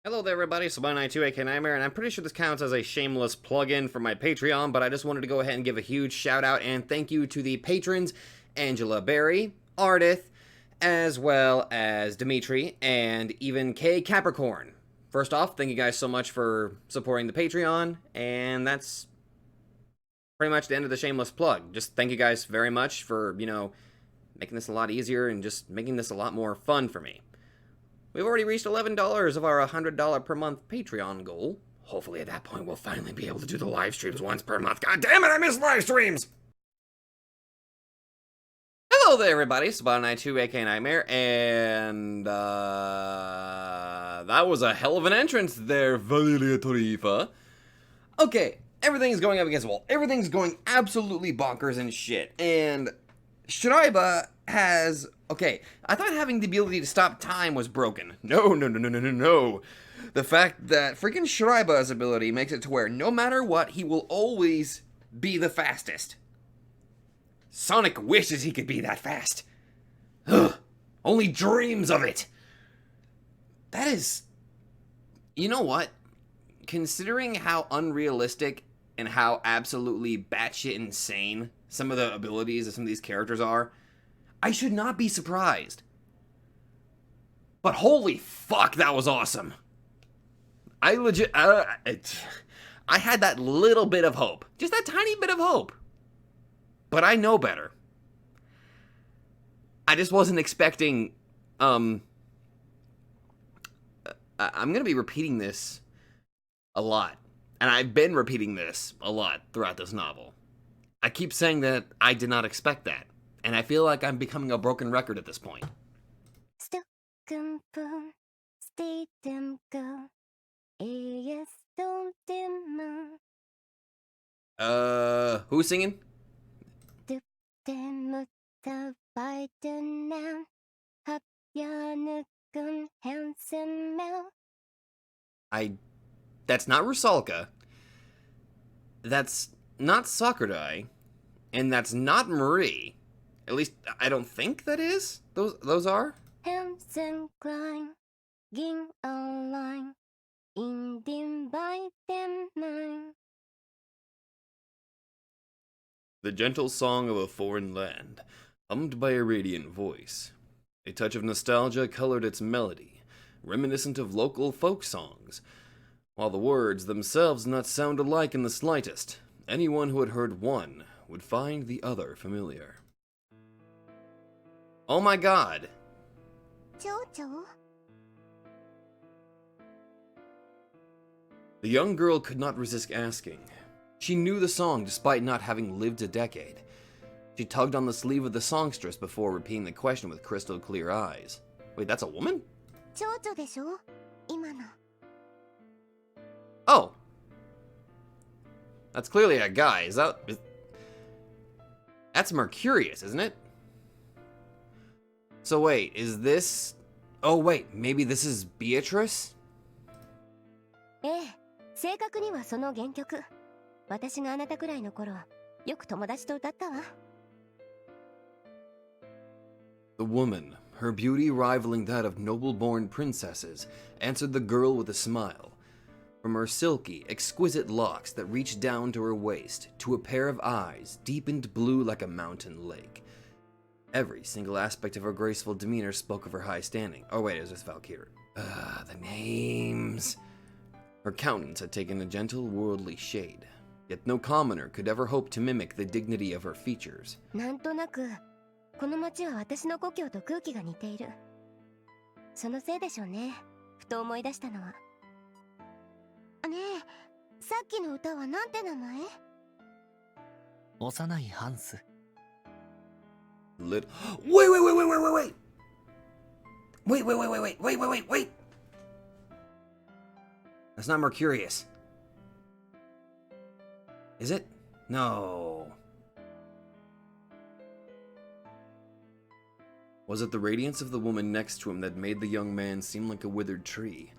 Hello there everybody, Sakurai O-Kei Nightmare, and I'm pretty sure this counts as a shameless plug-in for my Patreon, but I just wanted to go ahead and give a huge shout out and thank you to the patrons, Angela Berry, Ardith, as well as Dimitri, and even K Capricorn. First off, thank you guys so much for supporting the Patreon, and that's pretty much the end of the shameless plug. Just thank you guys very much for, making this a lot easier and just making this a lot more fun for me. We've already reached $11 of our $100 per month Patreon goal. Hopefully at that point we'll finally be able to do the live streams once per month. God damn it, I miss live streams! Hello there everybody, Sakurai O-Kei Nightmare, and that was a hell of an entrance there, Valilia Torifa. Okay, everything's going up against the wall. Everything's going absolutely bonkers and shit, and Schreiber has... Okay, I thought having the ability to stop time was broken. No. The fact that freaking Schreiber's ability makes it to where no matter what, he will always be the fastest. Sonic wishes he could be that fast. Ugh, only dreams of it. That is... You know what? Considering how unrealistic and how absolutely batshit insane some of the abilities of some of these characters are, I should not be surprised. But holy fuck, that was awesome. I legit... I had that little bit of hope. Just that tiny bit of hope. But I know better. I just wasn't expecting... I'm going to be repeating this a lot. And I've been repeating this a lot throughout this novel. I keep saying that I did not expect that. And I feel like I'm becoming a broken record at this point. Who's singing? That's not Rusalka. That's not Sakurai. And that's not Marie. At least, I don't think that is. Those are? The gentle song of a foreign land, hummed by a radiant voice. A touch of nostalgia colored its melody, reminiscent of local folk songs. While the words themselves did not sound alike in the slightest, anyone who had heard one would find the other familiar. Oh my god! The young girl could not resist asking. She knew the song despite not having lived a decade. She tugged on the sleeve of the songstress before repeating the question with crystal clear eyes. Wait, that's a woman? Oh! That's clearly a guy. That's Mercurius, isn't it? So wait, is this... Oh wait, maybe this is Beatrice? The woman, her beauty rivaling that of noble-born princesses, answered the girl with a smile. From her silky, exquisite locks that reached down to her waist, to a pair of eyes deepened blue like a mountain lake. Every single aspect of her graceful demeanor spoke of her high standing. Oh wait, it was just Valkyrie. The names... Her countenance had taken a gentle, worldly shade, yet no commoner could ever hope to mimic the dignity of her features. Wait! Wait! That's not Mercurius. Is it? No. Was it the radiance of the woman next to him that made the young man seem like a withered tree?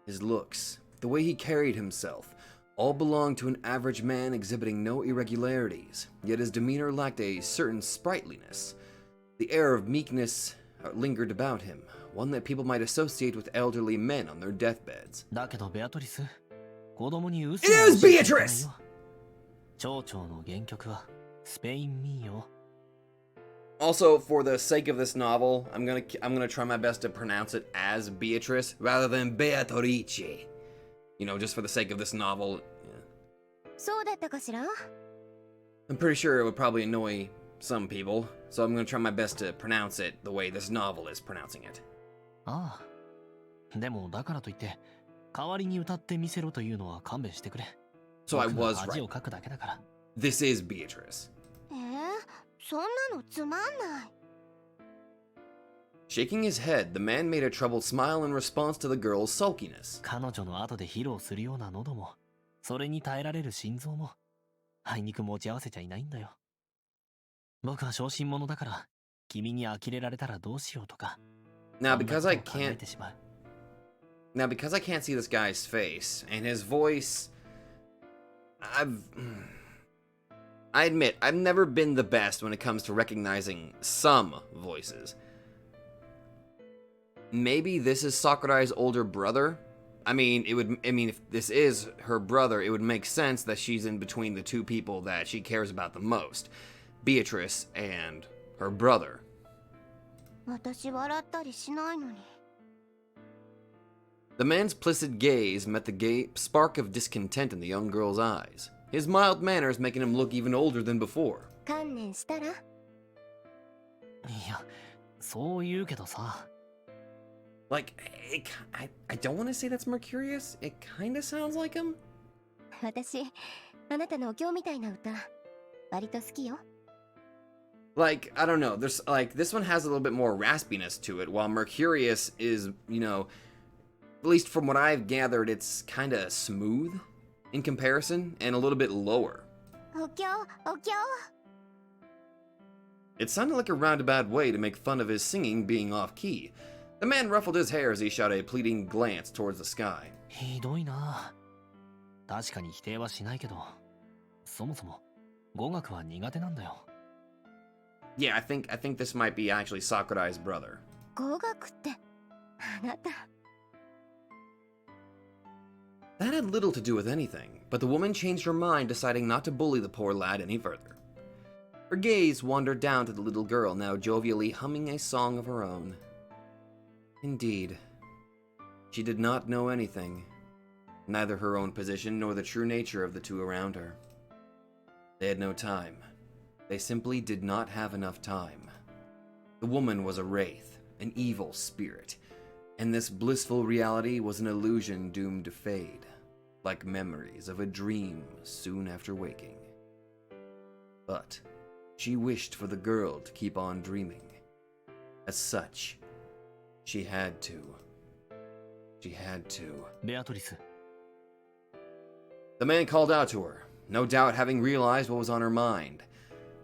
His looks, the way he carried himself, all belonged to an average man exhibiting no irregularities, yet his demeanor lacked a certain sprightliness. The air of meekness lingered about him, one that people might associate with elderly men on their deathbeds. だけどベアトリス、子供に嘘 It を is 教えていかない Beatrice! よ。蝶々の原曲はスペイン民謡。 Also, for the sake of this novel, I'm gonna try my best to pronounce it as Beatrice rather than Beatrice. You know, just for the sake of this novel. Yeah. そうだったかしら? I'm pretty sure it would probably annoy some people, so I'm gonna try my best to pronounce it the way this novel is pronouncing it. ああ。でもだからといって、代わりに歌ってみせろというのは勘弁してくれ。 So I 僕が was 恥を right. かくだけだから。 This is Beatrice. そんなのつまんない。 Shaking his head, the man made a troubled smile in response to the girl's sulkiness. 彼女の後で披露するような喉も、それに耐えられる心臓も、あいにく持ち合わせちゃいないんだよ。僕は小心者だから、君に呆れられたらどうしようとか。 Now, because I そんなことを考え can't てしまう。 Now, because I can't see this guy's face and his voice, I admit, I've never been the best when it comes to recognizing some voices. Maybe this is Sakurai's older brother? I mean, if this is her brother, it would make sense that she's in between the two people that she cares about the most, Beatrice and her brother. 私笑ったりしないのに。 The man's placid gaze met the spark of discontent in the young girl's eyes, his mild manners making him look even older than before. 観念したら? いや、そう言うけどさ。 Like, I don't want to say that's Mercurius. It kind of sounds like him. 私、あなたのお経みたいな歌、割と好きよ。 Like, I don't know. There's like this one has a little bit more raspiness to it, while Mercurius is, you know, at least from what I've gathered, it's kind of smooth in comparison and a little bit lower. お経、お経。 It sounded like a roundabout way to make fun of his singing being off key. The man ruffled his hair as he shot a pleading glance towards the sky. ひどいな。確かに否定はしないけど、そもそも語学は苦手なんだよ。 Yeah, I think this might be actually Sakurai's brother. 語学って、あなた。 That had little to do with anything, but the woman changed her mind, deciding not to bully the poor lad any further. Her gaze wandered down to the little girl, now jovially humming a song of her own. Indeed, she did not know anything, neither her own position nor the true nature of the two around her. They had no time. They simply did not have enough time. The woman was a wraith, an evil spirit, and this blissful reality was an illusion doomed to fade, like memories of a dream soon after waking. But she wished for the girl to keep on dreaming. As such, she had to. She had to. ベアトリス。 The man called out to her, no doubt having realized what was on her mind.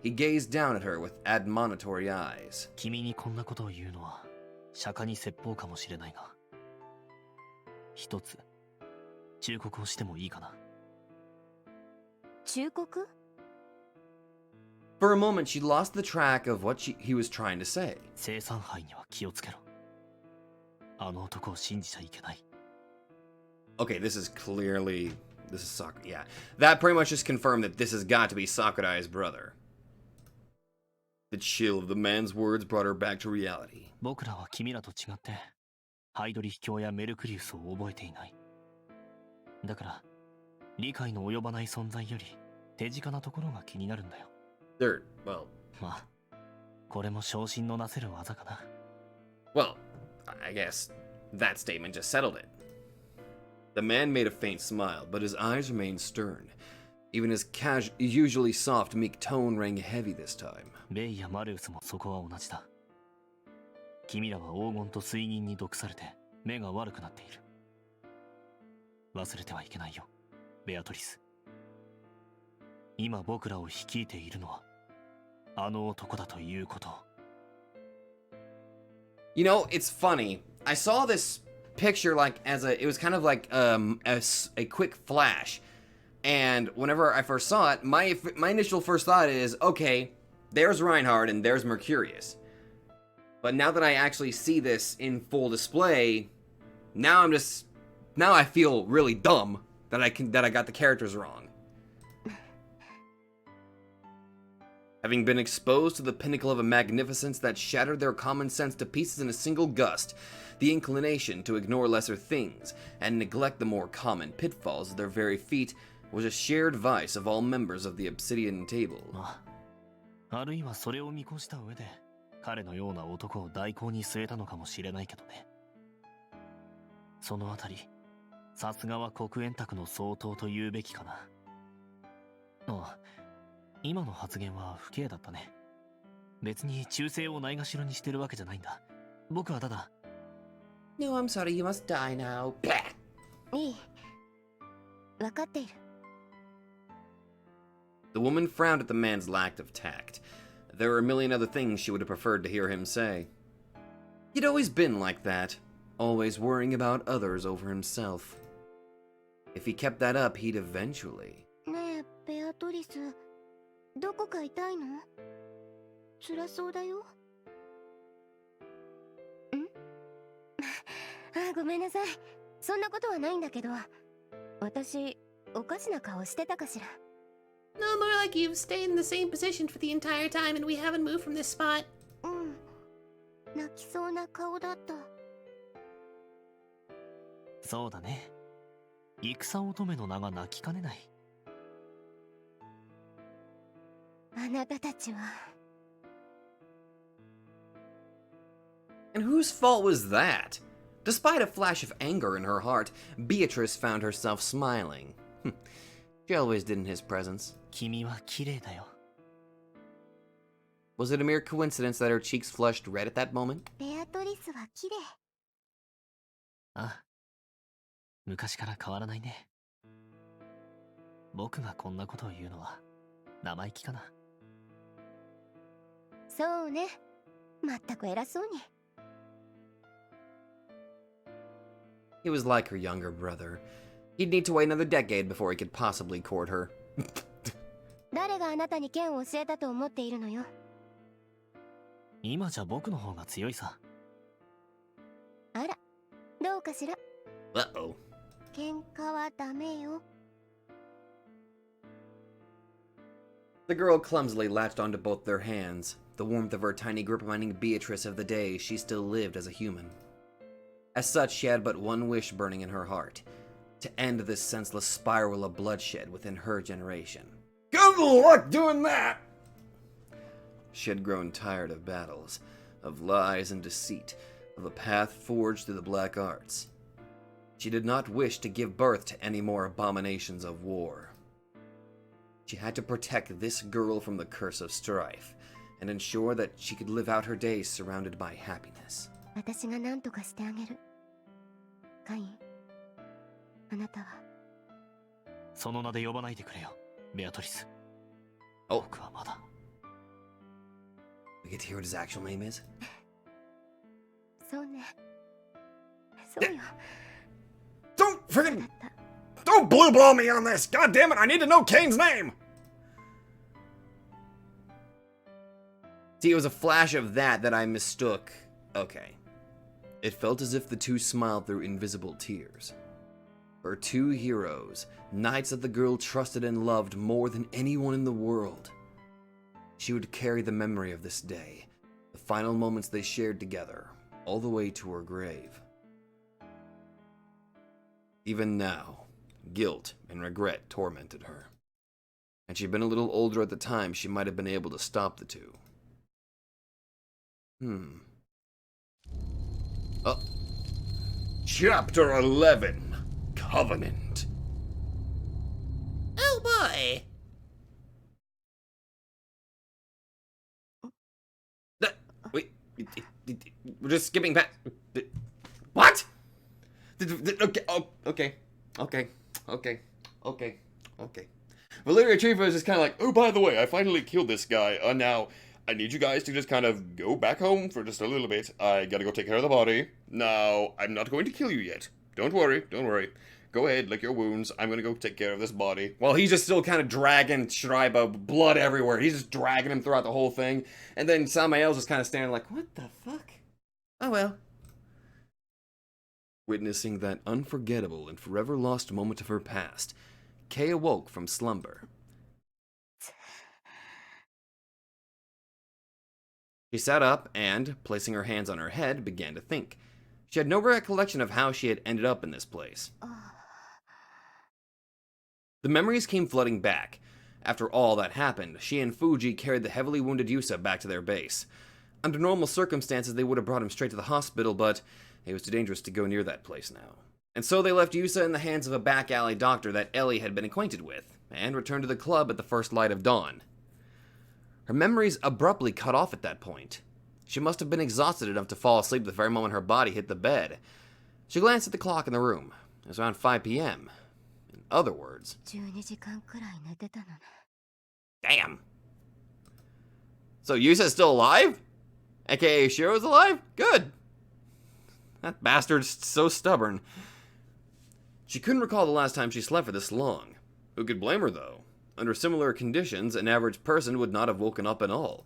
He gazed down at her with admonitory eyes. 君にこんなことを言うのは釈迦に説法かもしれないが、一つ忠告をしてもいいかな。忠告? For a moment, she lost the track of what he was trying to say. 生産杯には気をつけろ。あの男を信じちゃいけない。 Okay, this is Sakurai. Yeah, that pretty much just confirmed that this has got to be Sakurai's brother. The chill of the man's words brought her back to reality. 僕らは君らと違ってハイドリ秘境やメルクリウスを覚えていない。だから理解の及ばない存在より手近なところが気になるんだよ。Well, まあこれも小心のなせる技かな。 well, I guess that statement just settled it. The man made a faint smile, but his eyes remained stern. Even his usually soft, meek tone rang heavy this time. ベイやマルウスもそこは同じだ。君らは黄金と水銀に毒されて目が悪くなっている。忘れてはいけないよ、ベアトリス。今僕らを率いているのはあの男だということ。 You know, it's funny. I saw this picture it was kind of like a quick flash. And whenever I first saw it, my initial first thought is, okay, there's Reinhard and there's Mercurius. But now that I actually see this in full display, now I feel really dumb that I got the characters wrong. Having been exposed to the pinnacle of a magnificence that shattered their common sense to pieces in a single gust, the inclination to ignore lesser things and neglect the more common pitfalls at their very feet was a shared vice of all members of the obsidian table. あるいはそれを見越した上で彼のような男を代行に据えたのかもしれないけどね。そのあたり、さすがは黒煙卓の相当と言うべきかな。ああ、今の発言は不敬だったね。別に忠誠をないがしろにしてるわけじゃないんだ。僕はただ。No, I'm sorry, you must die now. いい。わかっている。The woman frowned at the man's lack of tact. There were a million other things she would have preferred to hear him say. He'd always been like that, always worrying about others over himself. If he kept that up, he'd eventually... ねえ、ベアトリス、どこか痛いの？辛そうだよ。ん？あ、ごめんなさい。そんなことはないんだけど、私、おかしな顔してたかしら。No, more like you've stayed in the same position for the entire time and we haven't moved from this spot. うん。泣きそうな顔だった。そうだね。戦乙女の名が泣きかねない。あなたたちは。And whose fault was that? Despite a flash of anger in her heart, Beatrice found herself smiling. She always did in his presence. 君は綺麗だよ。Was it a mere coincidence that her cheeks flushed red at that moment? ベアトリスは綺麗。ああ、昔から変わらないね。僕がこんなことを言うのは生意気かな。そうね。まったく偉そうに。He was like her younger brother. He'd need to wait another decade before he could possibly court her. 誰があなたに剣を教えたと思っているのよ。今じゃ僕の方が強いさ。あら、どうかしら。Uh-oh. 喧嘩はダメよ。The girl clumsily latched onto both their hands, the warmth of her tiny grip reminding Beatrice of the day she still lived as a human. As such, she had but one wish burning in her heart, to end this senseless spiral of bloodshed within her generation. Good luck doing that! She had grown tired of battles, of lies and deceit, of a path forged through the black arts. She did not wish to give birth to any more abominations of war. She had to protect this girl from the curse of strife, and ensure that she could live out her days surrounded by happiness. 私が何とかしてあげる。カイン、あなたは。その名で呼ばないでくれよ、ベアトリス。Oh, 僕はまだ。we get to hear what his actual name is? そうね。そうよ。 Don't そう friggin' だった。 Don't blue ball me on this! God damn it, I need to know Kane's name! See, it was a flash of that I mistook. Okay. It felt as if the two smiled through invisible tears. Her two heroes, knights that the girl trusted and loved more than anyone in the world. She would carry the memory of this day, the final moments they shared together, all the way to her grave. Even now, guilt and regret tormented her. Had she been a little older at the time, she might have been able to stop the two. Oh. Chapter 11, Covenant. Oh boy! Wait, we're just skipping past. What? Okay. Valeria Trifa is just kind of like, oh, by the way, I finally killed this guy. Now, I need you guys to just kind of go back home for just a little bit. I gotta go take care of the body. Now, I'm not going to kill you yet. Don't worry. Go go ahead, lick your wounds. I'm gonna go take care of this body. While he's just still kind of dragging Schreiber, blood everywhere. He's just dragging him throughout the whole thing. And then Samael's just kind of standing like, what the fuck? Oh well. Witnessing that unforgettable and forever lost moment of her past, Kei awoke from slumber. She sat up and, placing her hands on her head, began to think. She had no recollection of how she had ended up in this place. The memories came flooding back. After all that happened, she and Fuji carried the heavily wounded Yusa back to their base. Under normal circumstances, they would have brought him straight to the hospital, but it was too dangerous to go near that place now. And so they left Yusa in the hands of a back alley doctor that Ellie had been acquainted with, and returned to the club at the first light of dawn. Her memories abruptly cut off at that point. She must have been exhausted enough to fall asleep the very moment her body hit the bed. She glanced at the clock in the room. It was around 5 p.m. In other words... Damn! So Yusa's still alive? AKA Shiro's alive? Good! That bastard's so stubborn. She couldn't recall the last time she slept for this long. Who could blame her, though? Under similar conditions, an average person would not have woken up at all.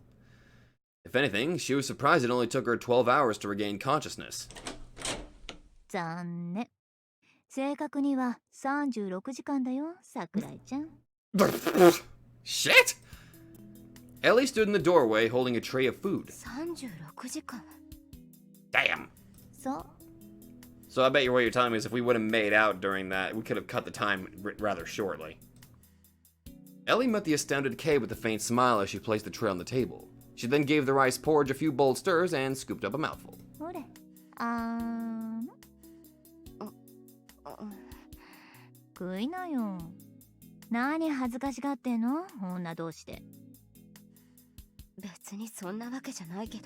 If anything, she was surprised it only took her 12 hours to regain consciousness. 残念。正確には36時間だよ、桜井ちゃん。Shit! Ellie stood in the doorway holding a tray of food. 36時間 Damn! そう。 So I bet you what you're telling me is if we would have made out during that, we could have cut the time rather shortly. Ellie met the astounded Kei with a faint smile as she placed the tray on the table. She then gave the rice porridge a few bold stirs and scooped up a mouthful. ほれ。食いなよ。何恥ずかしがってんの？女同士で。別にそんなわけじゃないけど。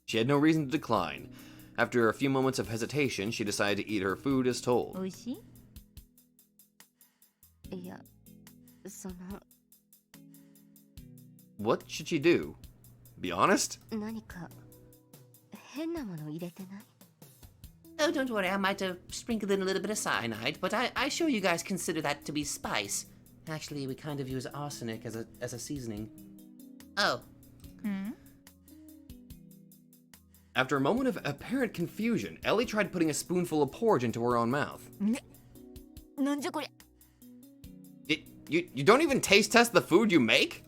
She had no reason to decline. After a few moments of hesitation, she decided to eat her food as told. おいしい？いや、その。What should she do? Be honest? 何か変なもの入れてない？ Oh, don't worry, I might have sprinkled in a little bit of cyanide, but I sure you guys consider that to be spice. Actually, we kind of use arsenic as a seasoning. Oh. After a moment of apparent confusion, Ellie tried putting a spoonful of porridge into her own mouth. なんじゃこりゃ。 You don't even taste test the food you make?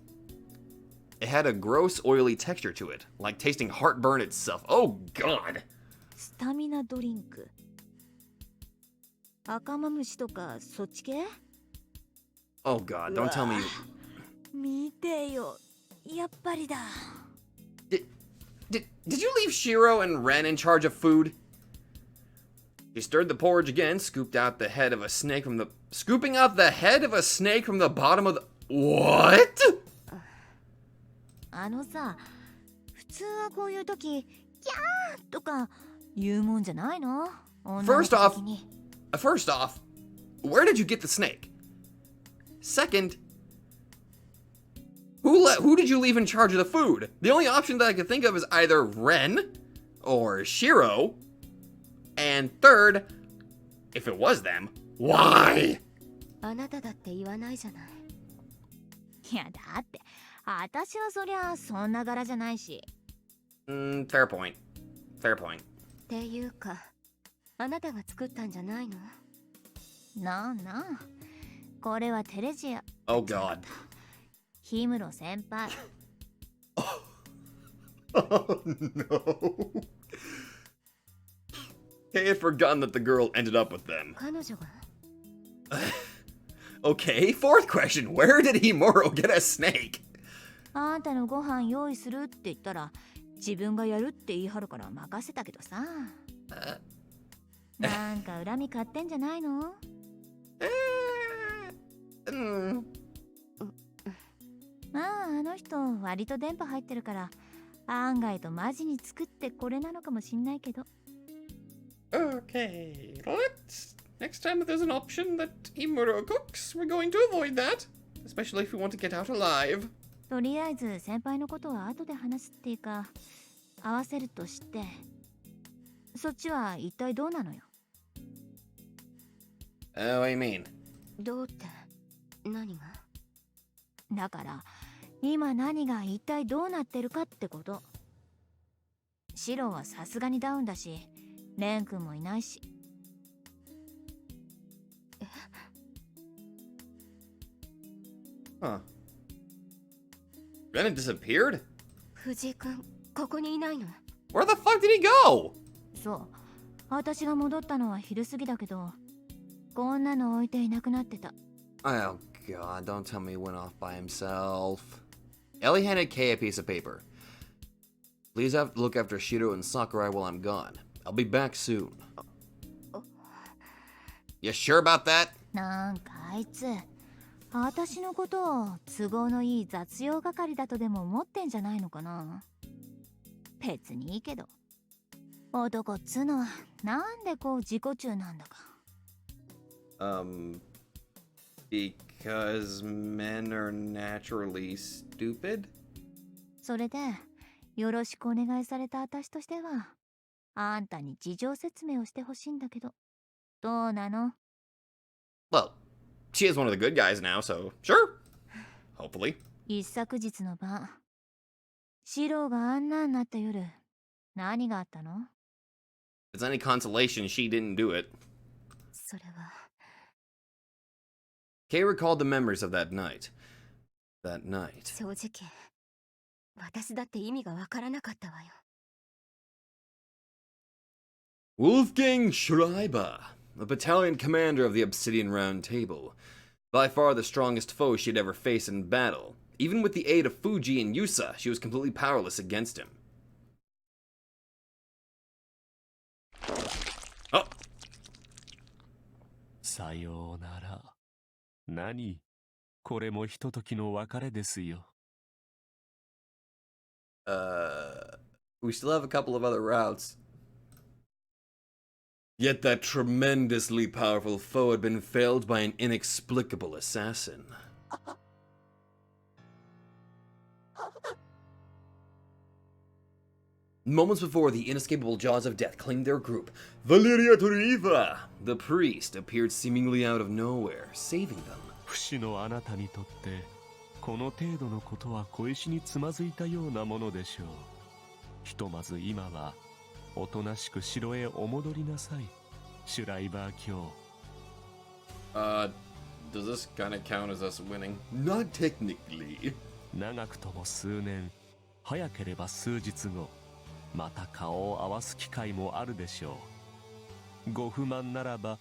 It had a gross, oily texture to it, like tasting heartburn itself. Oh, God! スタミナドリンク。赤マムシとかそっち系？ Oh, God, don't tell me you... 見てよ。やっぱりだ。Did you leave Shiro and Ren in charge of food? She stirred the porridge again, scooping out the head of a snake from the bottom of the... What? あのさ、普通はこういう時、キャーとか言うもんじゃないの？ First off, where did you get the snake? Second, who did you leave in charge of the food? The only option that I could think of is either Ren or Shiro. And third, if it was them, why? あなただって言わないじゃない。いやだって、私はそりゃそんな柄じゃないし。Fair point. Fair point. っていうか、あなたが作ったんじゃないの？なあなあ、これはテレジア。Oh God. 氷室先輩。Oh no. Kei had forgotten that the girl ended up with them. 彼女が？ Okay, fourth question. Where did Himuro get a snake? あんたのご飯用意するって言ったら、自分がやるって言い張るから任せたけどさ。なんか恨み買ってんじゃないの？まあ、あの人割と電波入ってるから、案外とマジに作ってこれなのかもしんないけど。Okay, next time that there's an option that Himuro cooks, we're going to avoid that. Especially if we want to get out alive. とりあえず先輩のことは後で話すっていうか、合わせるとして、そっちは一体どうなのよ？ What do you mean? どうって何が？だから今何が一体どうなってるかってこと。シロはさすがにダウンだし、レン君もいないし。Huh. Ren disappeared? 藤井君、ここにいないの？ Where the fuck did he go? そう、私が戻ったのは昼過ぎだけど、こんなの置いていなくなってた。Oh god, don't tell me he went off by himself. Ellie handed Kei a piece of paper. Please look after Shiro and Sakurai while I'm gone. I'll be back soon. You sure about that? なんかあいつ、私のことを都合のいい雑用係だとでも思ってんじゃないのかな。別にいいけど、男っつのはなんでこう自己中なんだか。Because men are naturally stupid? それでよろしくお願いされた私としては、あんたに事情説明をしてほしいんだけど、どうなの？ Well, she is one of the good guys now, so sure. Hopefully. 一昨日の晩、シローがあんなになった夜、何があったの？ If it's any consolation, she didn't do it. それは。Kei recalled the memories of that night. That night. 正直、私だって意味がわからなかったわよ。Wolfgang Schreiber, a battalion commander of the Obsidian Round Table. By far the strongest foe she'd ever faced in battle. Even with the aid of Fuji and Yusa, she was completely powerless against him. Oh! さようなら。何？これもひとときの別れですよ。We still have a couple of other routes. Yet that tremendously powerful foe had been felled by an inexplicable assassin. Moments before the inescapable jaws of death claimed their group, Valeria Toriva, the priest, appeared seemingly out of nowhere, saving them. 不死のあなたにとってこの程度のことは小石につまずいたようなものでしょう。ひとまず今はおとなしく城へお戻りなさい、シュライバー卿。Does this kind of count as us winning? Not technically. 長くとも数年、早ければ数日後、また顔を合わす機会もあるでしょう。ご不満ならば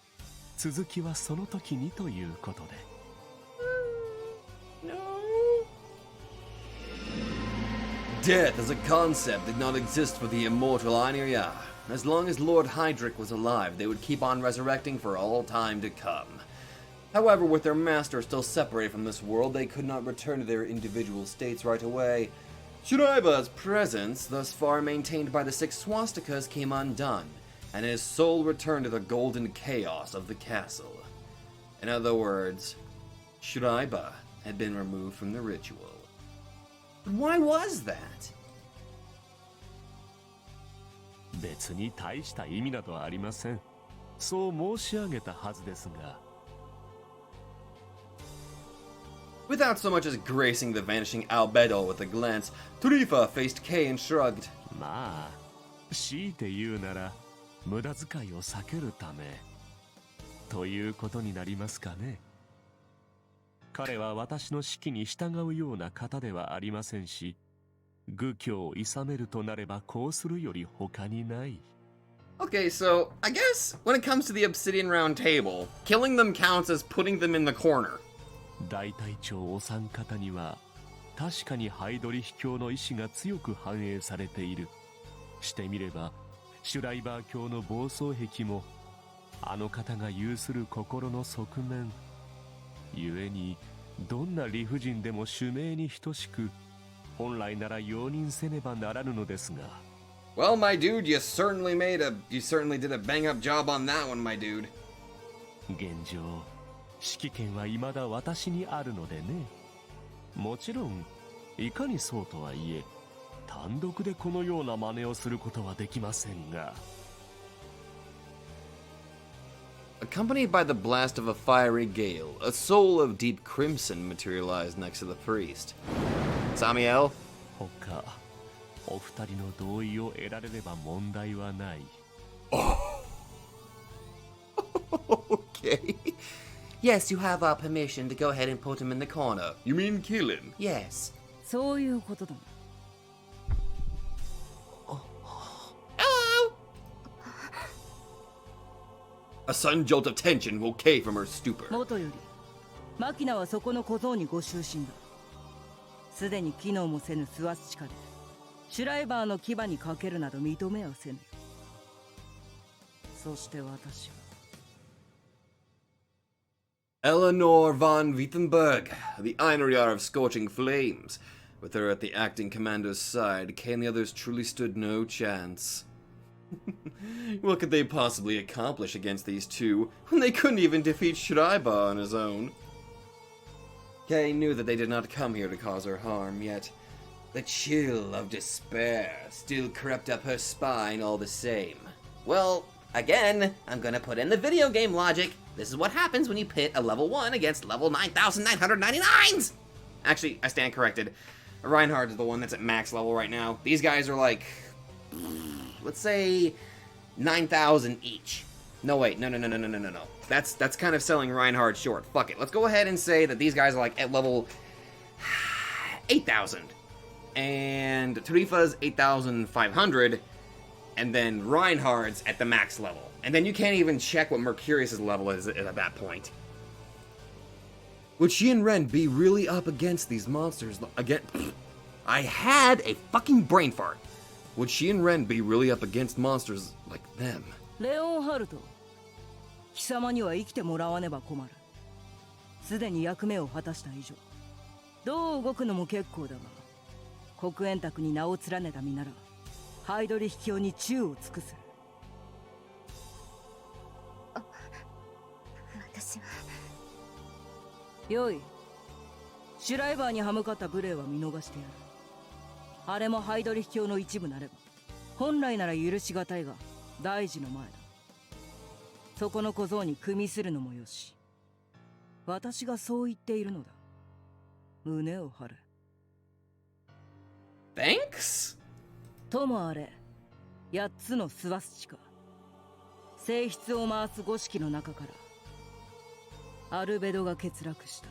続きはその時にということで。Death as a concept did not exist for the immortal Irae. As long as Lord Hydric was alive, they would keep on resurrecting for all time to come. However, with their master still separated from this world, they could not return to their individual states right away. Shuraiba's presence, thus far maintained by the 6 swastikas, came undone, and his soul returned to the golden chaos of the castle. In other words, Shuraiba had been removed from the ritual. But why was that? 別に大した意味などありません。そう申し上げたはずですが。Without so much as gracing the vanishing albedo with a glance, Tarifa faced Kei and shrugged. まあ、強いて言うなら無駄遣いを避けるためということになりますかね。彼は私の指揮に従うような方ではありませんし、愚教を諌めるとなればこうするより他にない。Okay, so I guess when it comes to the Obsidian Round Table, killing them counts as putting them in the corner. 大隊長お三方には確かにハイドリ秘境の意志が強く反映されている。してみればシュライバー卿の暴走癖もあの方が有する心の側面ゆえに、どんな理不尽でも主命に等しく本来なら容認せねばならぬのですが。 Well, my dude, you certainly did a bang-up job on that one, my dude. 現状指揮権は未だ私にあるのでね。もちろんいかにそうとはいえ単独でこのような真似をすることはできませんが。Accompanied by the blast of a fiery gale, a soul of deep crimson materialized next to the priest. Samiel? 他、お二人の同意を得られれば問題はない。Okay. Yes, you have our permission to go ahead and put him in the corner. You mean kill him? Yes. そういうことだ。 Hello! A sudden jolt of tension woke Kei from her stupor. 元よりマキナはそこの小僧にご就寝だ。すでに機能もせぬスワスチカでシュライバーの牙にかけるなど認めはせぬ。そして私は Eleanor von Wittenberg, the Einriar of Scorching Flames. With her at the acting commander's side, Kei and the others truly stood no chance. What could they possibly accomplish against these two, when they couldn't even defeat Schreiber on his own? Kei knew that they did not come here to cause her harm, yet the chill of despair still crept up her spine all the same. Well, again, I'm gonna put in the video game logic. This is what happens when you pit a level 1 against level 9,999s! Actually, I stand corrected. Reinhardt is the one that's at max level right now. These guys are like, Let's say 9,000 each. no wait, no. That's kind of selling Reinhardt short. Fuck it. Let's go ahead and say that these guys are like at level 8,000. And Tarifa's 8,500. And then Reinhardt's at the max level. And then you can't even check what Mercurius's level is at that point. Would she and Ren be really up against these monsters again? I had a fucking brain fart. Would she and Ren be really up against monsters like them? レオンハルト、貴様には生きてもらわねば困る。すでに役目を果たした以上、どう動くのも結構だが、黒煙卓に名を連ねた身なら、ハイドリ秘境に宙を尽くす。私はよい。シュライバーに歯向かった無礼は見逃してやる。あれもハイドリ秘境の一部なれば、本来なら許しがたいが、大事の前だ。そこの小僧に組みするのもよし。私がそう言っているのだ。胸を張れ。Thanks? ともあれ、8つのスワスチカ。性質を回す5式の中から、アルベドが欠落した。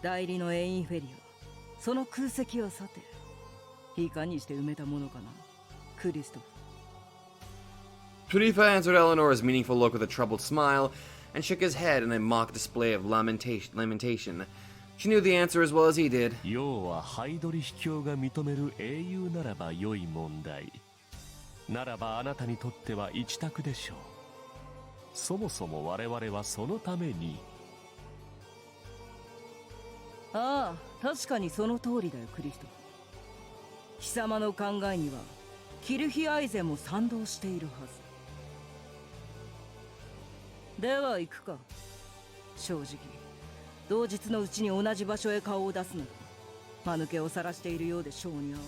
代理のエインフェリア、その空席はさて、いかにして埋めたものかな、クリストフ。Tarifa answered Eleanor's meaningful look with a troubled smile, and shook his head in a mock display of lamentation. She knew the answer as well as he did. 要はハイドリ秘境が認める英雄ならば良い問題。ならばあなたにとっては一択でしょう。そもそも我々はそのために。ああ、確かにその通りだよ、クリストフ。貴様の考えには、キルヒアイゼンも賛同しているはず。では行くか。正直、同日のうちに同じ場所へ顔を出すなど、間抜けを晒しているようでしょうにゃ。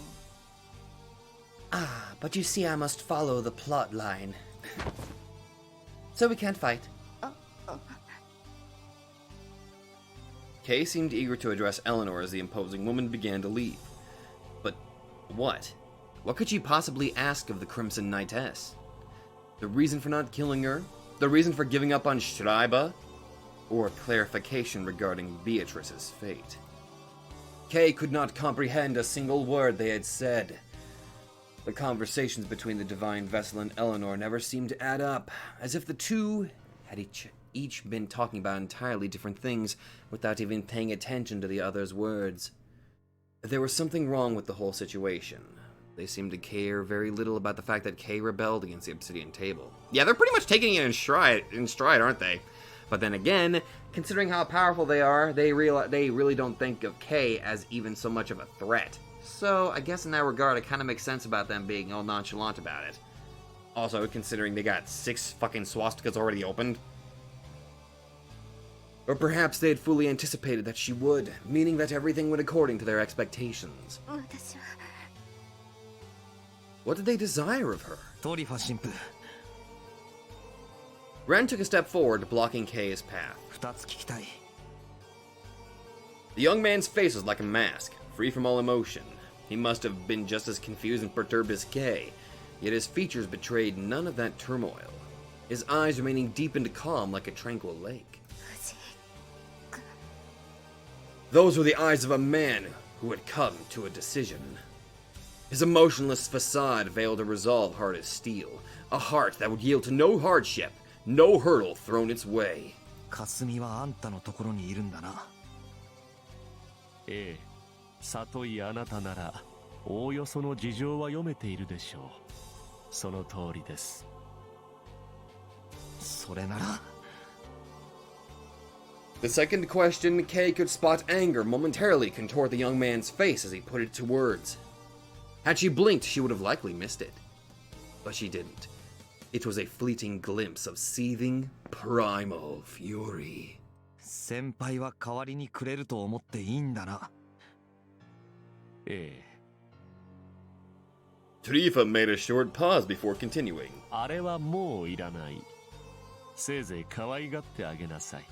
Ah, but you see I must follow the plot line. So we can't fight. Kei seemed eager to address Eleanor as the imposing woman began to leave. But what? What could she possibly ask of the Crimson Knightess? The reason for not killing her? The reason for giving up on Schreiber? Or clarification regarding Beatrice's fate? Kei could not comprehend a single word they had said. The conversations between the Divine Vessel and Eleanor never seemed to add up, as if the two had each been talking about entirely different things without even paying attention to the other's words. There was something wrong with the whole situation. They seemed to care very little about the fact that Kei rebelled against the obsidian table. Yeah, they're pretty much taking it in stride, aren't they? But then again, considering how powerful they are, they really don't think of Kei as even so much of a threat. So, I guess in that regard, it kind of makes sense about them being all nonchalant about it. Also, considering they got 6 fucking swastikas already opened. Or perhaps they had fully anticipated that she would, meaning that everything went according to their expectations. 私は What did they desire of her? トリファ神父、Ren took a step forward, blocking Kei's path. 2つ聞きたい。 The young man's face was like a mask, free from all emotion. He must have been just as confused and perturbed as Kei, yet his features betrayed none of that turmoil, his eyes remaining deep into calm like a tranquil lake. Those were the eyes of a man who had come to a decision. His emotionless facade veiled a resolve hard as steel, a heart that would yield to no hardship, no hurdle thrown its way. 霞はあんたのところにいるんだな。ええ、里いあなたならおおよその事情は読めているでしょう。その通りです。それなら。 The second question, Kei could spot anger momentarily contort the young man's face as he put it to words. Had she blinked, she would have likely missed it. But she didn't. It was a fleeting glimpse of seething, primal fury. 先輩は代わりにくれると思っていいんだな。ええ。 Tarifa made a short pause before continuing. あれはもういらない。せいぜい可愛がってあげなさい。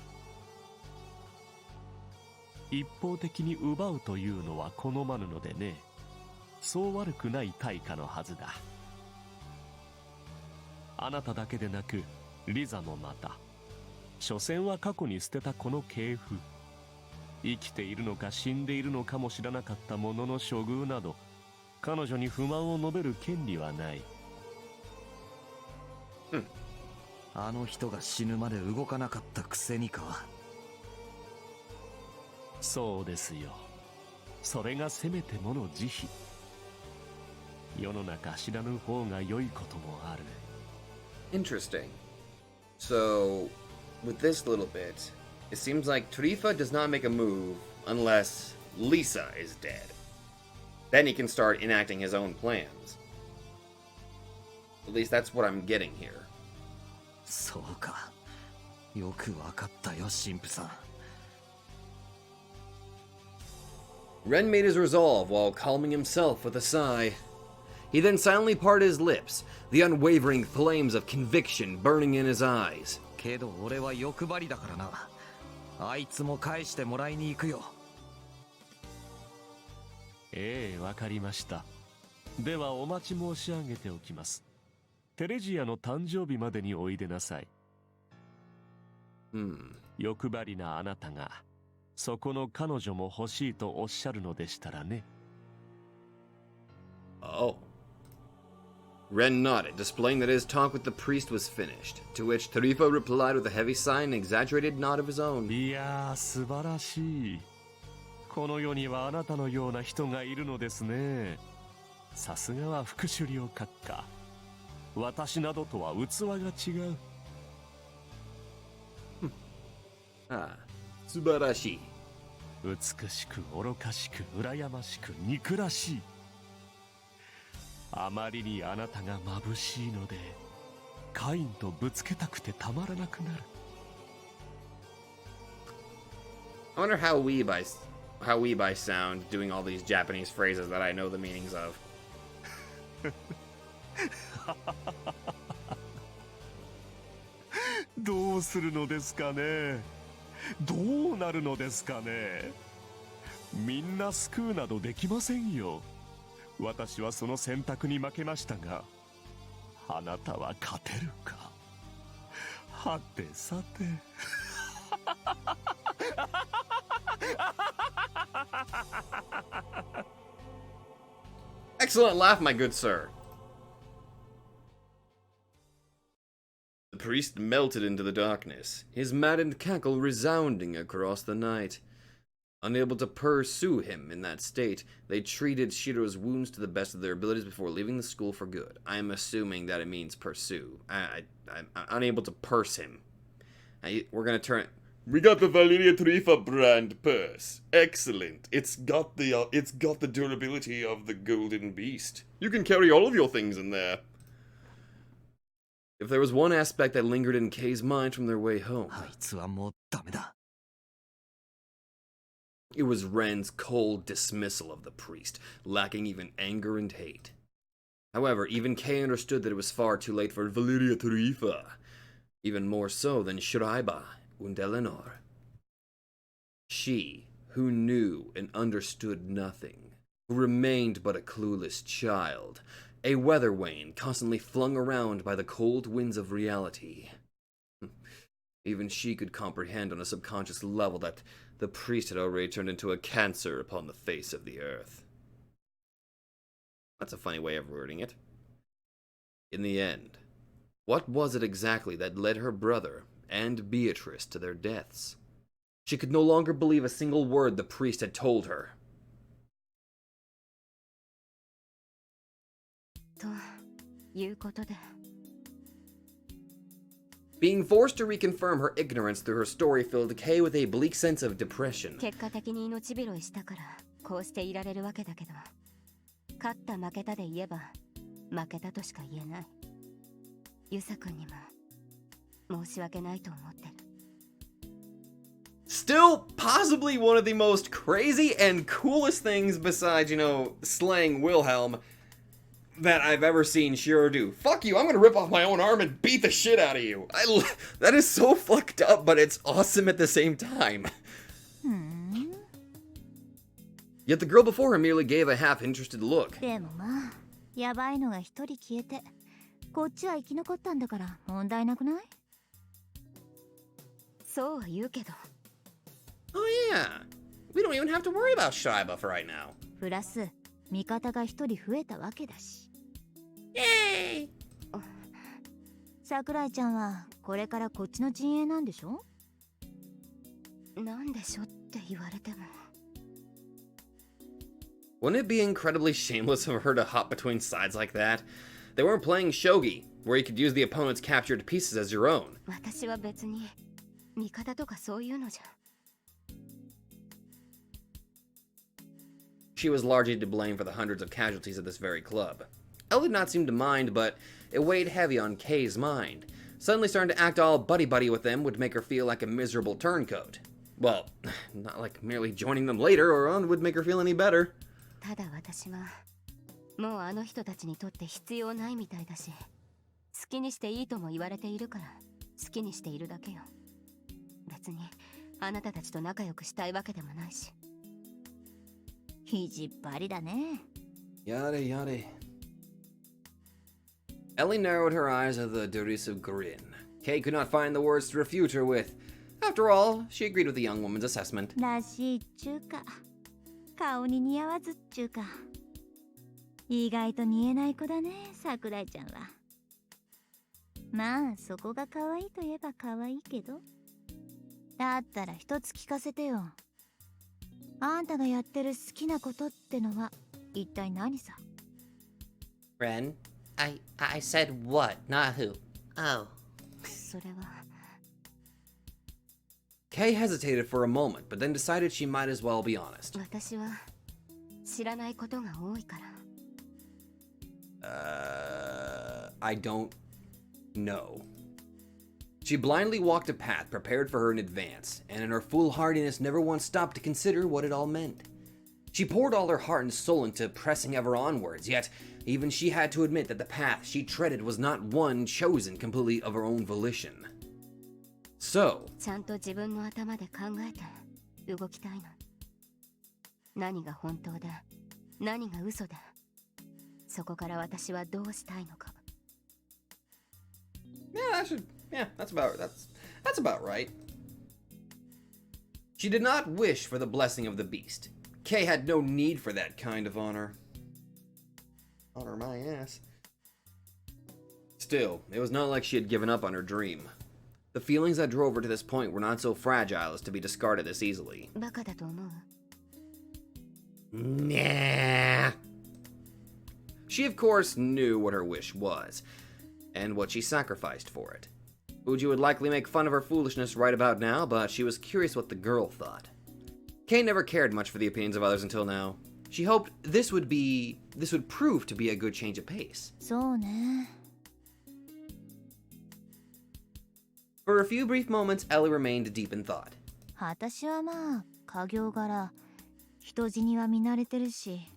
一方的に奪うというのは好まぬのでね。そう悪くない対価のはずだ。あなただけでなくリザもまた。所詮は過去に捨てたこの系譜。生きているのか死んでいるのかも知らなかった者の処遇など、彼女に不満を述べる権利はない。あの人が死ぬまで動かなかったくせにか。そうですよ。それがせめてもの慈悲。世の中知らぬ方が良いこともある。 Interesting. So, with this little bit, it seems like Tarifa does not make a move unless Lisa is dead. Then he can start enacting his own plans. At least that's what I'm getting here. そうか。よくわかったよ、神父さん。 Ren made his resolve while calming himself with a sigh. He then silently parted his lips, the unwavering flames of conviction burning in his eyes. けど俺は欲張りだからな。あいつも返してもらいに行くよ。ええ、わかりました。ではお待ち申し上げておきます。テレジアの誕生日までにおいでなさい。欲張りなあなたが、そこの彼女も欲しいとおっしゃるのでしたらね。Oh. Ren nodded, displaying that his talk with the priest was finished, to which Tarifa replied with a heavy sigh and an exaggerated nod of his own. いやー、素晴らしい。この世にはあなたのような人がいるのですね。さすがは副首領閣下。私などとは器が違う。Ah, tsubarashi. 美しく愚かしく羨ましく憎らしい。あまりにあなたが眩しいので、カインとぶつけたくてたまらなくなる。I wonder how we by sound doing all these Japanese phrases that I know the meanings of. どうするのですかね。どうなるのですかね。みんな救うなどできませんよ。私はその選択に負けましたが、あなたは勝てるか。はてさて。Excellent laugh, my good sir. The priest melted into the darkness, his maddened cackle resounding across the night. Unable to pursue him in that state, they treated Shiro's wounds to the best of their abilities before leaving the school for good. I am assuming that it means pursue. I'm unable to purse him. We're gonna turn... We got the Valeria Tarifa brand purse. Excellent. It's got the durability of the golden beast. You can carry all of your things in there. If there was one aspect that lingered in Kei's mind from their way home, あいつはもうダメだ。 it was Ren's cold dismissal of the priest, lacking even anger and hate. However, even Kei understood that it was far too late for Valeria Tarifa. even more so than Schreiber und Eleanor. She, who knew and understood nothing, who remained but a clueless child, a weather vane constantly flung around by the cold winds of reality. Even she could comprehend on a subconscious level that the priest had already turned into a cancer upon the face of the earth. That's a funny way of wording it. In the end, what was it exactly that led her brother and Beatrice to their deaths? She could no longer believe a single word the priest had told her. ということで Being forced to reconfirm her ignorance through her story filled Kay with a bleak sense of depression. 結果的に命拾いしたからこうしていられるわけだけど勝った負けたで言えば負けたとしか言えないユサ君にも申し訳ないと思ってる Still, possibly one of the most crazy and coolest things besides, slaying Wilhelm that I've ever seen Shiro do. Fuck you, I'm gonna rip off my own arm and beat the shit out of you. That is so fucked up, but it's awesome at the same time. Yet the girl before her merely gave a half-interested look. でもまあやばいのが一人消えてこっちは生き残ったんだから問題なくないそうは言うけど Oh yeah, we don't even have to worry about Schreiber for right now. プラス味方が一人増えたわけだし Yay! 桜井ちゃんはこれからこっちの陣営なんでしょなんでしょって言われても Wouldn't it be incredibly shameless of her to hop between sides like that? They weren't playing shogi, where you could use the opponent's captured pieces as your own. 私は別に味方とかそういうのじゃ She was largely to blame for the hundreds of casualties of this very club. Elle did not seem to mind, but it weighed heavy on Kay's mind. Suddenly starting to act all buddy-buddy with them would make her feel like a miserable turncoat. Well, not like merely joining them later or on would make her feel any better. ただ私はもうあの人たちにとって必要ないみたいだし好きにしていいとも言われているから好きにしているだけよ別にあなたたちと仲良くしたいわけでもないし意地っ張りだね Yada yada. Ellie narrowed her eyes with a derisive grin. Kay could not find the words to refute her with. After all, she agreed with the young woman's assessment. らしいっちゅうか顔に似合わずっちゅうか意外と似えない子だね桜井ちゃんはまあそこが可愛いといえば可愛いけどだったら一つ聞かせてよあんたがやってる好きなことってのは一体何さ Ren, I said what, not who. Oh. それは Kay hesitated for a moment, but then decided she might as well be honest. 私は知らないことが多いから I don't know. She blindly walked a path prepared for her in advance, and in her foolhardiness never once stopped to consider what it all meant. She poured all her heart and soul into pressing ever onwards, yet even she had to admit that the path she treaded was not one chosen completely of her own volition. So, ちゃんと自分の頭で考えて動きたいの何が本当だ何が嘘だそこから私はどうしたいのか that's about right. She did not wish for the blessing of the beast. Kay had no need for that kind of honor. Honor my ass. Still, it was not like she had given up on her dream. The feelings that drove her to this point were not so fragile as to be discarded this easily. バカだと思う Nah. She, of course, knew what her wish was, and what she sacrificed for it. Uji would likely make fun of her foolishness right about now, but she was curious what the girl thought. Kay never cared much for the opinions of others until now. She hoped this would prove to be a good change of pace. そうね For a few brief moments, Ellie remained deep in thought. 私はまあ家業柄人死には見慣れてるし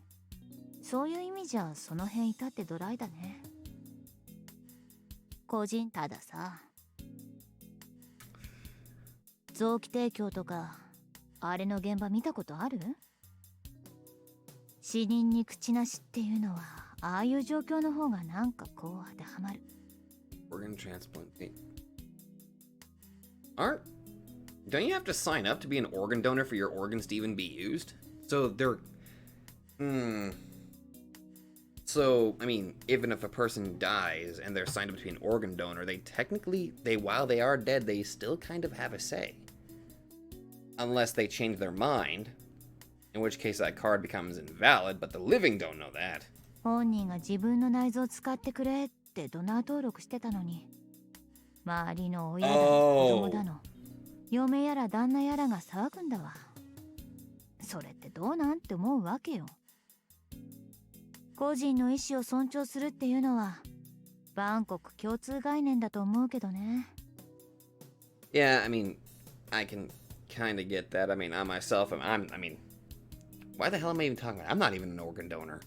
そういう意味じゃその辺至ってドライだね個人たださ臓器提供とかあれの現場見たことある？死人に口なしっていうのはああいう状況の方がなんかこう当てはまる。 Organ transplant. Don't you have to sign up to be an organ donor for your organs to even be used? So they're... So, I mean, even if a person dies and they're signed up to be an organ donor, they technically, while they are dead, they still kind of have a say. Unless they change their mind, in which case that card becomes invalid, but the living don't know that. 本人が自分の内臓を使ってくれってドナー登録してたのに、周りの親だの子供だの、嫁やら旦那やらが騒ぐんだわ。それってどうなんて思うわけよ。個人の意思を尊重するっていうのは万国共通概念だと思うけどね。Yeah, I mean, I can kind of get that. I mean, I myself, I mean, why the hell am I even talking about? I'm not even an organ donor.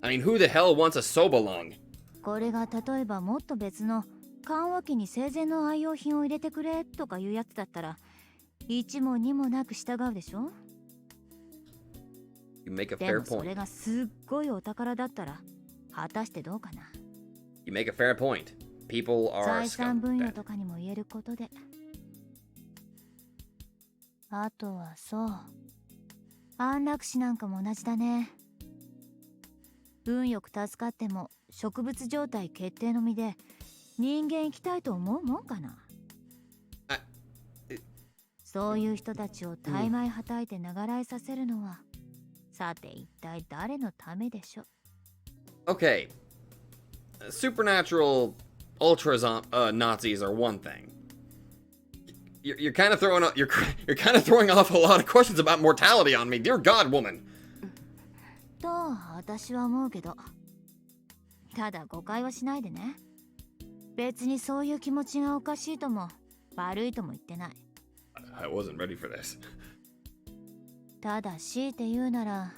I mean, who the hell wants a sobalong? これが例えばもっと別の緩和期に生前の愛用品を入れてくれとかいうやつだったら一も二もなく従うでしょ。 You make a で fair もそれ point. がすっごいお宝だったら果たしてどうかな。 You make a fair point. People are 財産 scum. 分野 That- とかにも言えることで。あとはそう、安楽死なんかも同じだね。運よく助かっても植物状態決定の身で人間生きたいと思うもんかな。そういう人たちを大枚はたいて長らえさせるのは、さて一体誰のためでしょう。 Okay. Supernatural Nazis are one thing. You're kind of throwing you're kind of throwing off a lot of questions about mortality on me. Dear God, woman. と私は思うけど、ただ誤解はしないでね。別にそういう気持ちがおかしいとも悪いとも言ってない。 I wasn't ready for this. ただ強いて言うなら、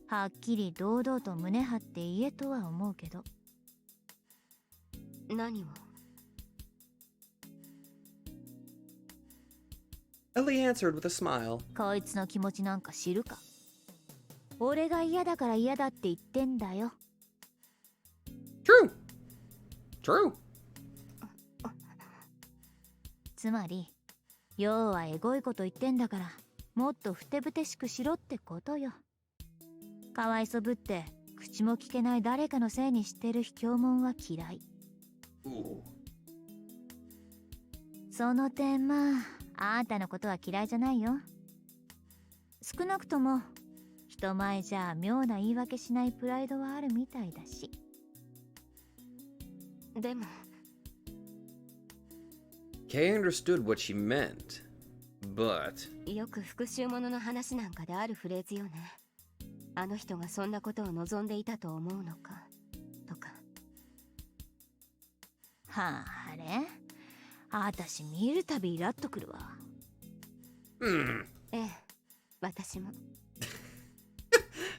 はっきり堂々と胸張って言えとは思うけど。何を？ Ellie answered with a smile. こいつの気持ちなんか知るか。俺が嫌だから嫌だって言ってんだよ。 True. True. つまり、要はエゴいこと言ってんだから、もっとふてぶてしくしろってことよ。かわいそぶって口も聞けない誰かのせいにしてる卑怯者は嫌い。 Ooh. その点まあ、あんたのことは嫌いじゃないよ。少なくとも人前じゃ妙な言い訳しないプライドはあるみたいだし。でも Kay understood what she meant, but よく復讐者の話なんかであるフレーズよね。あの人がそんなことを望んでいたと思うのかとか。はあ、あれあたし見るたびイラッとくるわ。ええ、私も。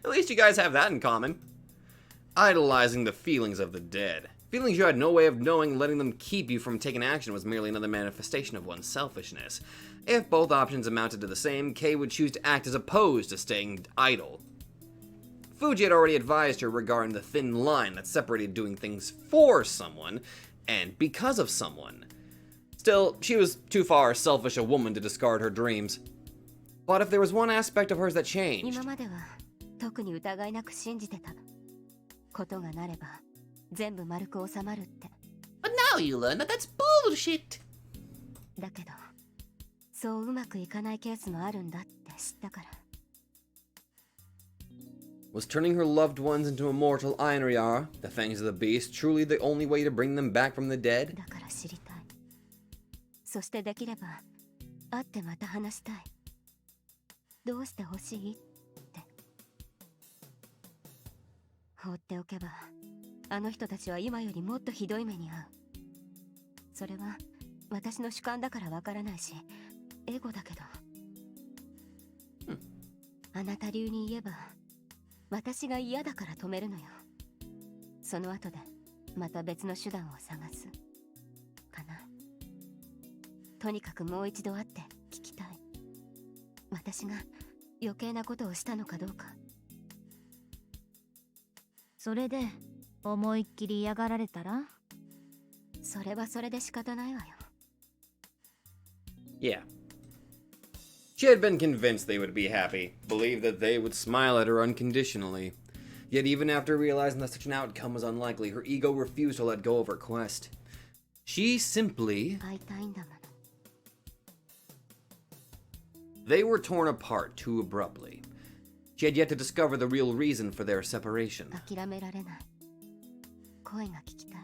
at least you guys have that in common. Idolizing the feelings of the dead. Feelings you had no way of knowing, letting them keep you from taking action was merely another manifestation of one's selfishness. If both options amounted to the same, Kay would choose to act as opposed to staying idle. Fuji had already advised her regarding the thin line that separated doing things for someone and because of someone. Still, she was too far selfish a woman to discard her dreams. But if there was one aspect of hers that changed... 今までは特に疑いなく信じてた。ことがなれば全部丸く収まるって。 But now you learn that that's bullshit. だけど、そううまくいかないケースもあるんだって知ったから。Was turning her loved ones into immortal Irae, the fangs of the beast, truly the only way to bring them back from the dead? だから知りたい。そしてできれば会ってまた話したい。どうしてほしいって。放っておけばあの人たちは今よりもっとひどい目に遭う。それは私の主観だからわからないしエゴだけど、あなた流に言えば私が嫌だから止めるのよ。その後でまた別の手段を探すかな。とにかくもう一度会って聞きたい。私が余計なことをしたのかどうか。それで思いっきり嫌がられたら？それはそれで仕方ないわよ。Yeah. She had been convinced they would be happy, believed that they would smile at her unconditionally. Yet even after realizing that such an outcome was unlikely, her ego refused to let go of her quest. She simply... 会いたいんだもの。They were torn apart too abruptly. She had yet to discover the real reason for their separation. 諦められない。声が聞きたい。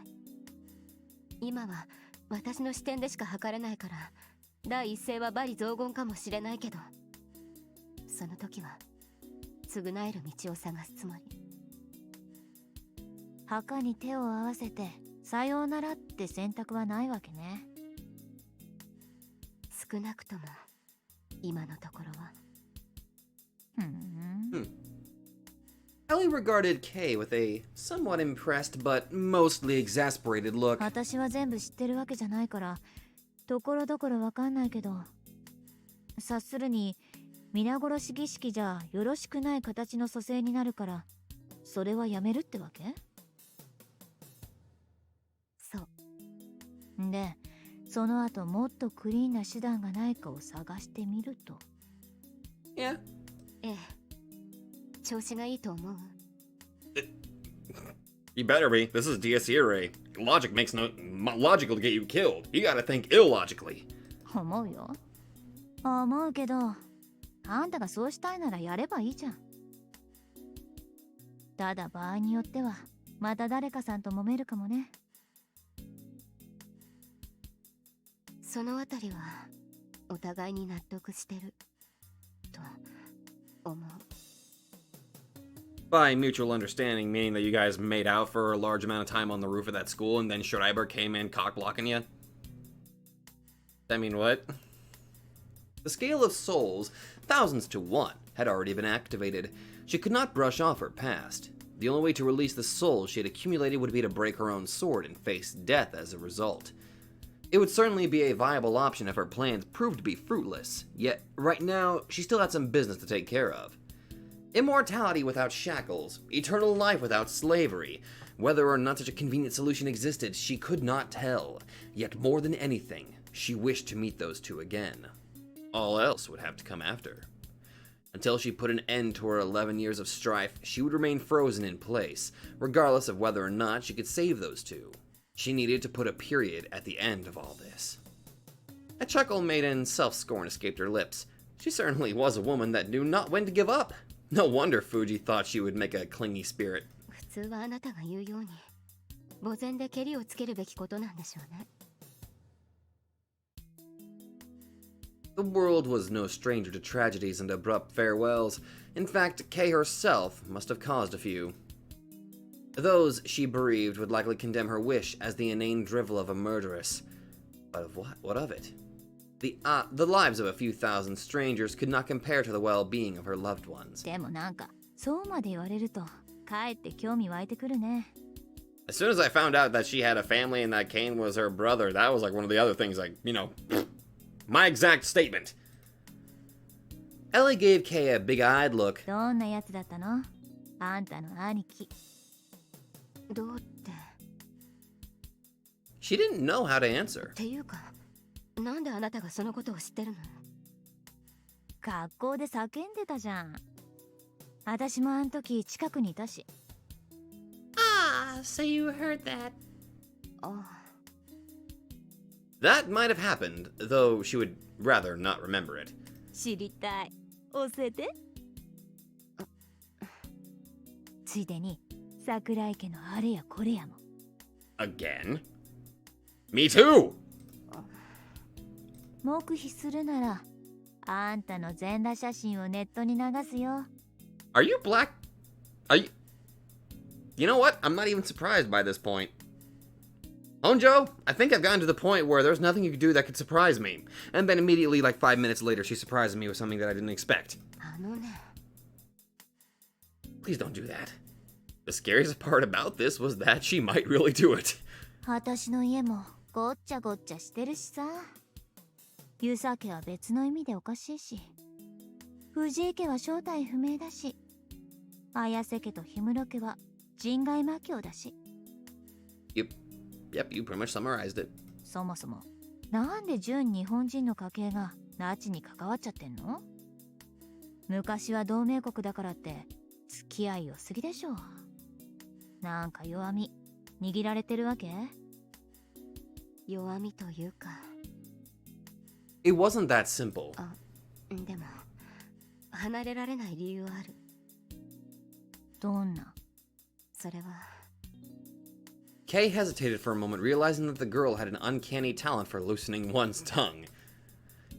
今は私の視点でしか測れないから、第一声は罵詈雑言かもしれないけど、その時は償える道を探すつもり。墓に手を合わせてさようならって選択はないわけね。少なくとも今のところは。Ellie regarded Kay with a somewhat impressed but mostly exasperated look. 私は全部知ってるわけじゃないからところどころわかんないけど、察するに皆殺し儀式じゃよろしくない形の蘇生になるから、それはやめるってわけ？そう。で、その後もっとクリーンな手段がないかを探してみると。Yeah. ええ。調子がいいと思う。You better be. This is DSC Irae. Logic makes no logical to get you killed. You gotta think illogically. 思うよ。思うけど、あんたがそうしたいならやればいいじゃん。ただ場合によってはまた誰かさんと揉めるかもね。そのあたりはお互いに納得してると思う。By mutual understanding, meaning that you guys made out for a large amount of time on the roof of that school and then Schreiber came in cock-blocking you? I mean, what? The scale of souls, thousands to one, had already been activated. She could not brush off her past. The only way to release the souls she had accumulated would be to break her own sword and face death as a result. It would certainly be a viable option if her plans proved to be fruitless, yet right now, she still had some business to take care of. Immortality without shackles, eternal life without slavery. Whether or not such a convenient solution existed, she could not tell. Yet more than anything, she wished to meet those two again. All else would have to come after. Until she put an end to her 11 years of strife, she would remain frozen in place, regardless of whether or not she could save those two. She needed to put a period at the end of all this. A chuckle made in self-scorn escaped her lips. She certainly was a woman that knew not when to give up. No wonder Fuji thought she would make a clingy spirit. 普通はあなたが言うように、墓前でケリをつけるべきことなんでしょうね。The world was no stranger to tragedies and abrupt farewells. In fact, Kay herself must have caused a few. Those she bereaved would likely condemn her wish as the inane drivel of a murderess. But of what? What of it? The lives of a few thousand strangers could not compare to the well-being of her loved ones. でもなんかそうまで言われるとかえって興味湧いてくるね。As soon as I found out that she had a family and that Kane was her brother, that was like one of the other things, like, you know, my exact statement. Ellie gave Kay a big-eyed look. どんなやつだったの？あんたの兄貴。どうって。She didn't know how to answer. っていうか、なんであなたがそのことを知ってるの？学校で叫んでたじゃん。私もあん時近くにいたし。Ah, so you heard that. ああ。That might have happened, though she would rather not remember it. 知りたい。教えて。ついでに桜井家のあれやこれやも。Again? Me too! 黙秘するなら、あんたの全裸写真をネットに流すよ。Are you black? Are you... You know what? I'm not even surprised by this point. Honjo, I think I've gotten to the point where there's nothing you could do that could surprise me. And then immediately, like 5 minutes later, she surprises me with something that I didn't expect. あのね。Please don't do that. The scariest part about this was that she might really do it. 私の家もごっちゃごっちゃしてるしさ。遊佐家は別の意味でおかしいし、藤井家は正体不明だし、綾瀬家と氷室家は人外魔境だし。Yep, you pretty much summarized it. そもそもなんで純日本人の家系がナチに関わっちゃってんの？昔は同盟国だからって付き合い良すぎでしょ。なんか弱み握られてるわけ？弱みというか。It wasn't that simple. あ、でも離れられない理由はある。どんな？それは。Kay hesitated for a moment, realizing that the girl had an uncanny talent for loosening one's tongue.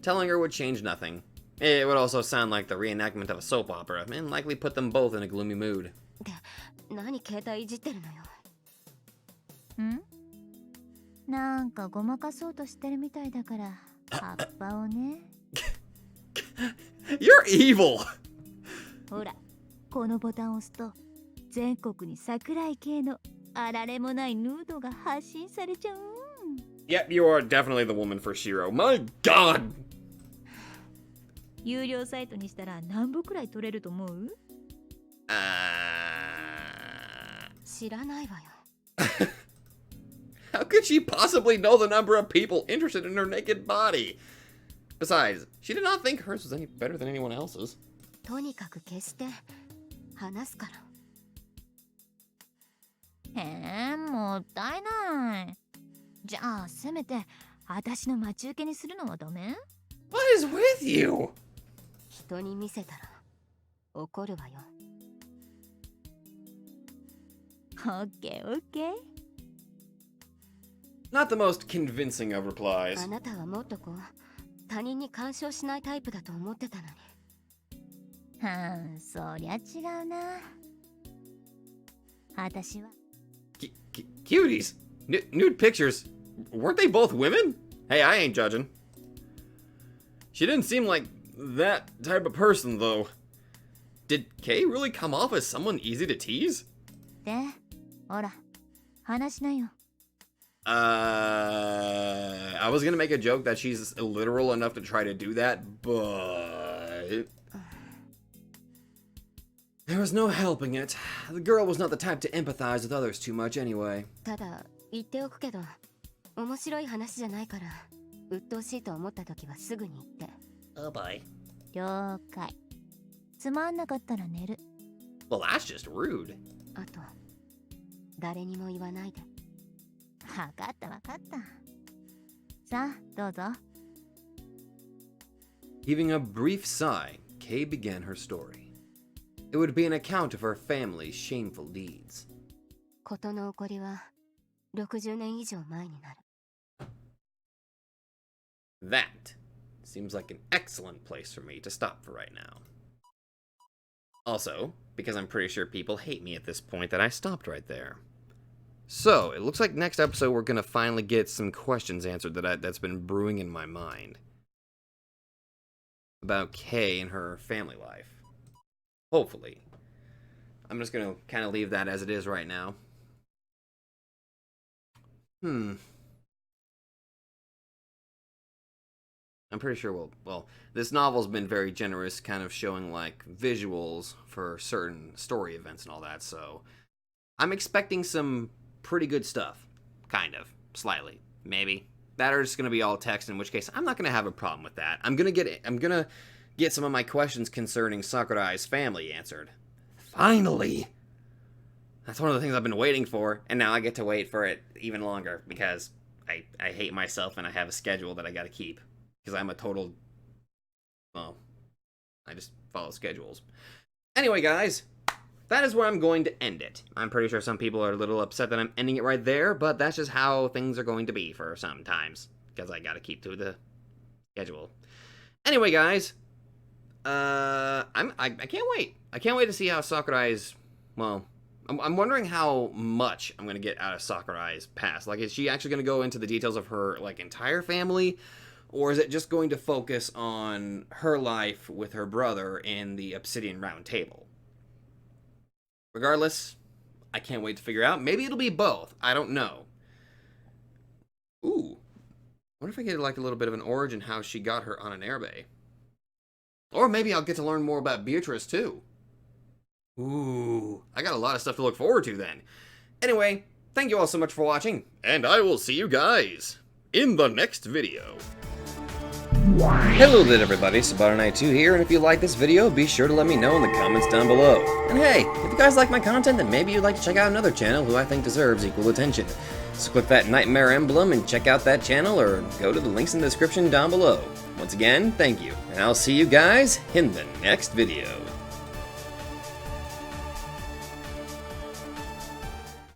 Telling her would change nothing. It would also sound like the reenactment of a soap opera, and likely put them both in a gloomy mood. で、何携帯いじってるのよ。ん？なんかごまかそうとしてるみたいだから葉っぱをね。You're evil! ほら、このボタンを押すと全国に桜井系のあられもないヌードが発信されちゃう。Yep, you are definitely the woman for Shiro. My god! 有料サイトにしたら何部くらい取れると思う？知らないわよ。How could she possibly know the number of people interested in her naked body? Besides, she did not think hers was any better than anyone else's. とにかく消して話すから。もったいない。じゃあせめて私の待ち受けにするのはダメ？ What is with you? 人に見せたら怒るわよ。オッケーオッケー。Not the most convincing of あ replies. なたはもっと他人に干渉しないタイプだと思ってたのに。そりゃ違うな。私は。Cuties? Nude pictures? Weren't they both women? Hey, I ain't judging. She didn't seem like that type of person, though. Did Kay really come off as someone easy to tease? で、ほら、話しなよ。I was gonna make a joke that she's literal enough to try to do that, but... There was no helping it. The girl was not the type to empathize with others too much anyway. ただ言っておくけど、面白い話じゃないから、鬱陶しいと思った時はすぐに言って。Oh boy. 了解。つまんなかったら寝る。Well, that's just rude. あと、誰にも言わないで。わかったわかった。さあ、どうぞ。Heaving a brief sigh, Kay began her story. It would be an account of her family's shameful deeds. 事の起こりは60年以上前になる。That seems like an excellent place for me to stop for right now. Also, because I'm pretty sure people hate me at this point that I stopped right there. So, it looks like next episode we're gonna finally get some questions answered that's been brewing in my mind. About Kay and her family life. Hopefully. I'm just gonna kind of leave that as it is right now. I'm pretty sure well, this novel's been very generous, kind of showing, like, visuals for certain story events and all that, so... I'm expecting some pretty good stuff. Kind of. Slightly. Maybe. That are just gonna be all text, in which case, I'm not gonna have a problem with that. I'm gonna get some of my questions concerning Sakurai's family answered. Finally! That's one of the things I've been waiting for, and now I get to wait for it even longer, because I hate myself and I have a schedule that I gotta keep. Because I'm a total... Well, I just follow schedules. Anyway, guys, that is where I'm going to end it. I'm pretty sure some people are a little upset that I'm ending it right there, but that's just how things are going to be for some times. Because I gotta keep to the schedule. Anyway, guys, I can't wait. I can't wait to see how Sakurai's... Well, I'm wondering how much I'm going to get out of Sakurai's past. Like, is she actually going to go into the details of her, like, entire family? Or is it just going to focus on her life with her brother in the Obsidian Round Table? Regardless, I can't wait to figure out. Maybe it'll be both. I don't know. Ooh. wonder if I get like a little bit of an origin how she got her on an airbay. Or maybe I'll get to learn more about Beatrice too. Ooh, I got a lot of stuff to look forward to then. Anyway, thank you all so much for watching, and I will see you guys in the next video. Hello there everybody, Sakurai2 here, and if you like this video, be sure to let me know in the comments down below. And hey, if you guys like my content, then maybe you'd like to check out another channel who I think deserves equal attention. So click that nightmare emblem and check out that channel, or go to the links in the description down below. Once again, thank you, and I'll see you guys in the next video.